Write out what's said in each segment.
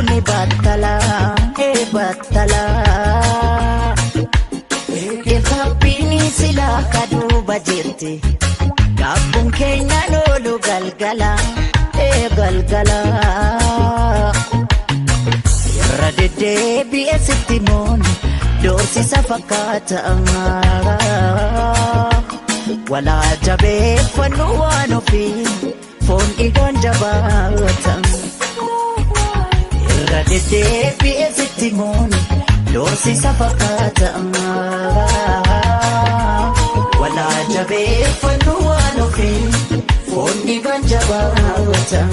kuni battala battala Ilfaapini sila kaduba jirti Gabbun keenya lolu galgala galgala Irra deddeebi'e sitti moon doorsisa fakkaata Walaa jabeeffannu waan ofii foon dhiigaan jabaatan Irra deddeebi'e sitti moon doorsisa fakkaata Walaa jabeeffannu waan ofii foon dhiigaan jabaatan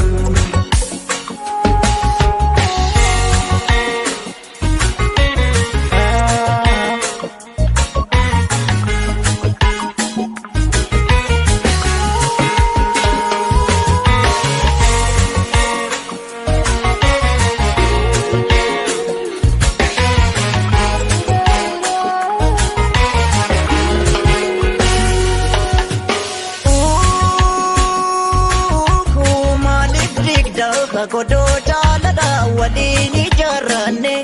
Godo jaalala waliin ijaarranne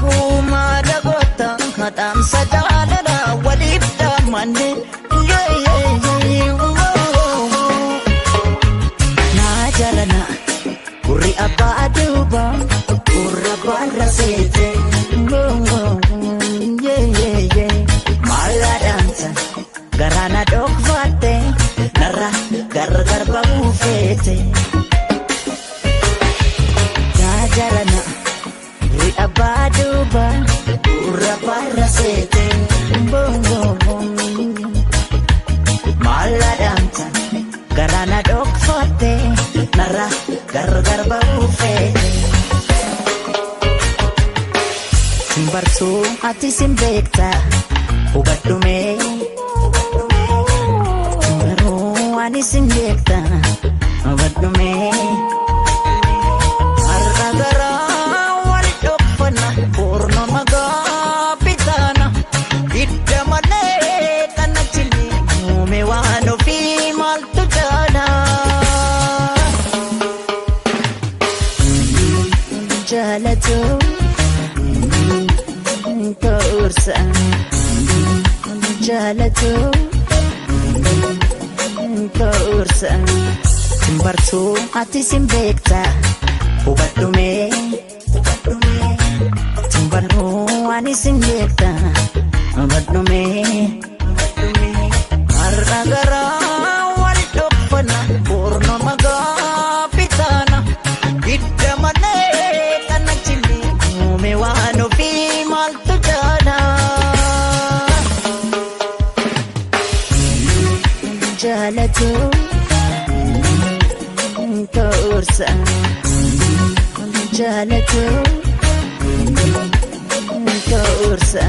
Kumaala gootaan haadhaamsa jaalala waliif dhaamanne Naa jaalana gurri abbaa aduuba gurra baarra seete Maalaadhaamsa Garana dhokfatte narra gargar baafete Jaajarana ri abaduba urra parasete Maladamta garana dhokfatte narra gargar baafete Simbarsu ati simbekta hubadhume Ani sinjekta abaddume Arragara wal dhokfana purna magapitana Idda malee kana chini muume waan ofii maaltu jaala Jaalatu ta'ursa Jaalatu Ta'ursa Simbarsu ati simbekta hubadhume Simbarru ani sinjekta hubadhume Arragara wal dhokfana purna magapitana Idda malee kana chini muume waan ofii maaltu jaala Jaalatu ta'ursa Jaalatu ta'ursa